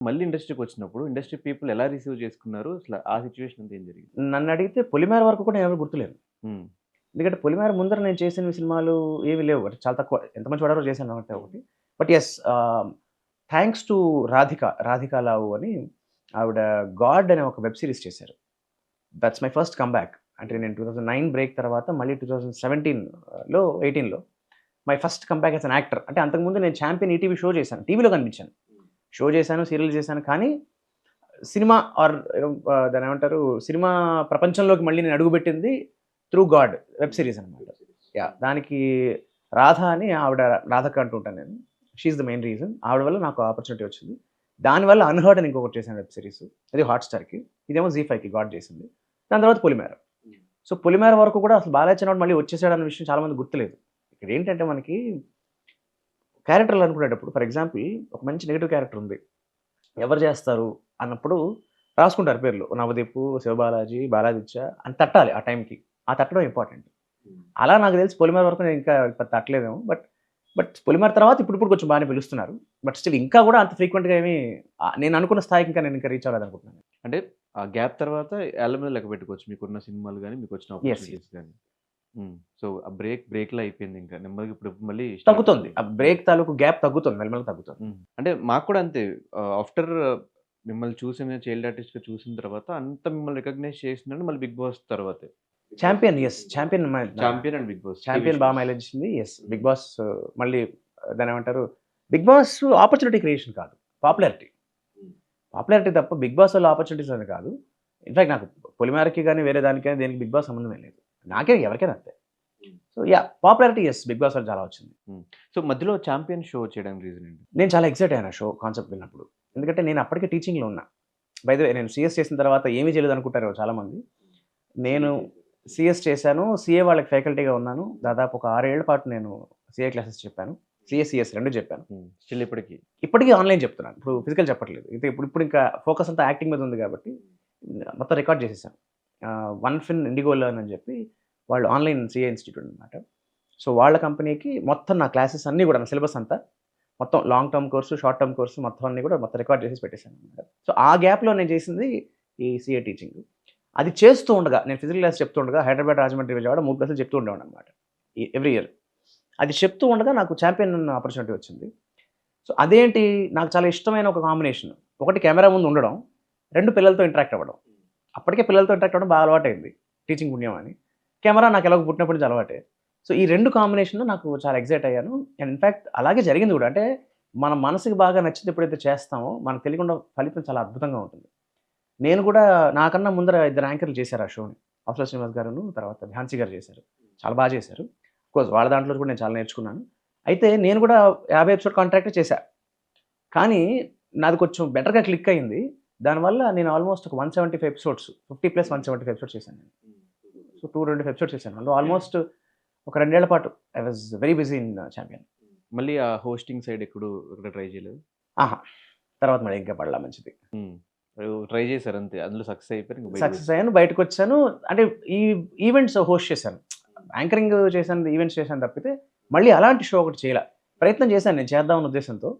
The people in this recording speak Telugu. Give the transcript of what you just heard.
మళ్ళీ ఇండస్ట్రీకొచ్చినప్పుడు ఇండస్ట్రీ పీపుల్ ఎలా రిసీవ్ చేసుకున్నారు? అసల ఆ సిట్యుయేషన్ అంతా ఏం జరిగింది? నన్నడిగితే 'పొలిమేర' వరకు కూడా ఎవరు గుర్తులేదు. హ్మ్. ఎందుకంటే 'పొలిమేర' ముందర నేను చేసిన సినిమాలు ఏవి లేవు. అంటే చాలా తక్కువ. 'ఎంత మంచి వాడారో' చేశాను అంటే హ్మ్. ఒకటి. But yes thanks to Radhika, Radhika Lavu అని ఆవిడ 'గాడ్' అనే ఒక వెబ్ సీరీస్ చేశారు. That's my first comeback. అంటే హ్మ్. నేను 2009 బ్రేక్ తర్వాత మళ్ళీ 2017లో 18లో my first comeback as an actor. అంటే అంతకుముందు నేను 'చాంపియన్' ఈటీవీ షో చేశాను. టీవీలో కనిపించాను. హ్మ్. షో చేశాను, సీరియల్ చేశాను. కానీ సినిమా ఆర్ దాన్నేమంటారు సినిమా ప్రపంచంలోకి మళ్ళీ నేను అడుగుపెట్టింది త్రూ గాడ్ వెబ్ హ్మ్. సీరీస్ అనమాట. Web series. యాహ్! హ్మ్. దానికి రాధ అని ఆవిడ రాధక్క అంటూ ఉంటాను నేను. She is the main reason. ఆవిడ వల్ల నాకు ఆపర్చునిటీ వచ్చింది. దానివల్ల 'అన్‌హర్డ్' అని ఇంకొకటి చేశాను వెబ్ సీరీస్. అది హాట్‌స్టార్‌కి. ఇదేమో జీ5కి గాడ్ చేసింది. దాని తర్వాత 'పొలిమేర.' హ్మ్. సో, 'పొలిమేర' వరకు కూడా అసలు బాలయ్య చిన్నోడు మళ్ళీ వచ్చేసాడన్న విషయం చాలా మందికి గుర్తులేదు. ఇక్కడేంటంటే మనకి క్యారెక్టర్‌లు అనుకునేటప్పుడు ఫర్ ఎగ్జాంపుల్ ఒక మంచి నెగెటివ్ క్యారెక్టర్ ఉంది. ఎవరు జేస్తారు అన్నప్పుడు రాసుకుంటారు పేర్లు. 'నవదీపు', 'శివబాలాజీ', 'బాలాదిత్య' అని తట్టాలి ఆ టైంకి. ఆ తట్టడం ఇంపార్టెంట్. హ్మ్. అలా నాకు తెలిసి 'పొలిమేర' వరకు నేను ఇంకా తట్టలేదేమో. బట్ 'పొలిమేర' తర్వాత ఇప్పుడిప్పుడు కొంచెం బానే పిలుస్తున్నారు. బట్ స్టిల్ ఇంకా గూడా అంత ఫ్రీక్వెంట్‌గా ఏమి నేను అనుకున్న స్థాయికి నేను ఇంకా రీచ్ అవ్వలేదనుకుంటున్నాను. అంటే ఆ గ్యాప్ తర్వాత ఏళ్ళ మీద లెక్క పెట్టుకోవచ్చు. మీకున్న సినిమాలు గాని, మీకొచ్చిన యెస్. యెస్. ఆపర్చునిటీస్ గాని. హ్మ్. సో, ఆ బ్రేక్‌లో అయిపోయిందింక. నెమ్మదిగా ఇప్పుడు మళ్ళీ స్టార్ట్ తగ్గుతుంది. అవుతుంది. ఆ హ్మ్. బ్రేక్ తాలూకు గ్యాప్ తగ్గుతుంది. మెల్లమెల్లగా తగ్గుతుంది. హ్మ్. అంటే మాకు కూడా అంతే. ఆఫ్టర్ మిమ్మల్ని చూసిన చైల్డ్ ఆర్టిస్ట్‌గా చూసిన తర్వాత అంత మిమ్మల్ని రికగ్నైజ్ చేసిందంటే మళ్ళీ 'బిగ్ బాస్' తర్వాతే. 'Bigg Boss' 'champion' yes. Contestant తర్వాత. 'Champion' 'champion' and 'Bigg Boss' TV 'champion' బా షోస్. మైలేజ్ ఇచ్చింది. యెస్. 'Bigg hmm. బాస్' మళ్ళీ దాన్నేమంటారు 'బిగ్ బాస్' ఆపర్చునిటీ క్రియేషన్ కాదు. హ్మ్. పాపులారిటీ. హ్మ్. పాపులారిటీ తప్ప 'బిగ్ బాస్' వల్ల ఆపర్చునిటీస్ అని కాదు. ఇన్‌ఫాక్ట్ నాకు 'పొలిమేర'కి గాని, వేరే దానికి గాని దేనికి 'బిగ్ బాస్' సంబంధమే లేదు. నాకే ఎవరికైనా అంతే. Hmm. So, yeah! Popularity yes. 'Bigg Boss' వల్ల చాలా వచ్చింది. హ్మ్. సో, మధ్యలో 'చాంపియన్' షో చేయడానికి రీజన్ ఏంటి? నేను చాలా ఎక్సైట్ అయ్యాను ఆ షో కాన్సెప్ట్ విన్నప్పుడు. ఎందుకంటే నేను అప్పటికే టీచింగ్‌లో ఉన్నా. బై ద వే నేను సీఎస్ చేసిన తర్వాత ఏమీ చేయలేదనుకుంటారేమో చాలామంది. సీఏ నేను చేశారు. సీఎస్ చేశాను. సీఏ వాళ్ళకి ఫ్యాకల్టీగా ఉన్నాను. దాదాపు ఒక 6 ఏళ్ల పాటు నేను సీఏ క్లాసెస్ చెప్పాను. సీఏ, సీఎస్ 2 చెప్పాను. హ్మ్. స్టిల్ ఇప్పటికి. ఇప్పటికి ఆన్‌లైన్ చెప్తున్నాను. ఇప్పుడు ఫిజికల్ చెప్పట్లేదు. అయితే ఇప్పుడు ఇంకా ఫోకస్ అంతా యాక్టింగ్ మీద ఉంది కాబట్టి మొత్తం రికార్డ్ చేసేసాను. వన్ ఫిన్ ఇండిగో లెర్న్ అని చెప్పి వాళ్ళు ఆన్‌లైన్ సీఏ ఇన్‌స్టిట్యూట్ అనమాట. సో, వాళ్ళ కంపెనీకి మొత్తం నా క్లాసెస్ అన్నీ కూడా నా సిలబస్ అంతా మొత్తం long term course, short term course మొత్తం అన్నీ కూడా మొత్తం రికార్డ్ చేసేసి పెట్టేసాననమాట. సో, ఆ గ్యాప్‌లో నేను చేసింది ఈ సీఏ టీచింగ్. అది చేస్తూ ఉండగా నేను ఫిజికల్ క్లాస్ చెప్తూ ఉండగా హైదరాబాద్, రాజమండ్రి, విజయవాడ 3 క్లాసులు చెప్తూ ఉండేవాడిననమాట. Every year. అది చెప్తూ ఉండగా నాకు చాంపియన్ ఆపర్చునిటీ వచ్చింది. సో, అదేంటి నాకు చాలా ఇష్టమైన ఒక కాంబినేషన్. ఒకటి కెమెరా ముందు ఉండడం, 2 పిల్లలతో ఇంటరాక్ట్ అవ్వడం. అప్పటికే పిల్లలతో ఇంటరాక్ట్ అవ్వడం బాగా అలవాటయింది. టీచింగ్ పుణ్యం అని. కెమెరా నాకు ఎలాగో పుట్టినప్పటి నుంచి అలవాటే. సో, ఈ 2 కాంబినేషన్‌లో నాకు చాలా ఎక్సైట్ అయ్యాను. అండ్ ఇన్‌ఫాక్ట్ అలాగే జరిగింది గూడా. అంటే మన మనసుకి బాగా నచ్చింది ఎప్పుడైతే చేస్తామో, మనకు తెలియకుండా ఫలితం చాలా అద్భుతంగా ఉంటుంది. నేను గూడా నాకన్నా ముందర ఇద్దరు యాంకర్‌లు చేశారు ఆ షోని. అవసర శ్రీనివాస్ గారును, తర్వాత ఝాన్సీ గారు చేశారు. చాలా బా చేశారు. అఫ్‌కోర్స్ వాళ్ళ దాంట్లో కూడా నేను చాలా నేర్చుకున్నాను. అయితే నేను గూడా 50 ఎపిసోడ్ కాంట్రాక్టే చేశా. కానీ నాది కొంచెం బెటర్‌గా క్లిక్ అయింది. దానివల్ల నేను ఆల్‌మోస్ట్ ఒక 175 ఎపిసోడ్స్ 50+175 ఎపిసోడ్స్ చేశాను నేను. హ్మ్. సూపర్. సో, 225 ఎపిసోడ్స్ చేశాను. అందులో ఆల్‌మోస్ట్ ఒక 2 ఏళ్ల పాటు I was very busy in champion. మళ్ళీ ఆ హోస్టింగ్ సైడ్ ఎక్కడ ట్రై చేయలేదు? ఆహా! తర్వాత మరి ఇంకా పడలా మంచిది. హ్మ్. ట్రై చేసారు అంతే. అందులో సక్సెస్ అయిపోయారు. ఇంక సక్సెస్ బయటకొచ్చేసారు. అయ్యాను. బయటకొచ్చాను. అంటే ఈ ఈవెంట్స్ హోస్ట్ చేశాను. హ్మ్. యాంకరింగ్ చేశాను, ఈవెంట్స్ చేశాను తప్పితే మళ్ళీ అలాంటి షో ఒకటి చేయలా. ప్రయత్నం చేశాను నేను చేద్దామన్న ఉద్దేశంతో.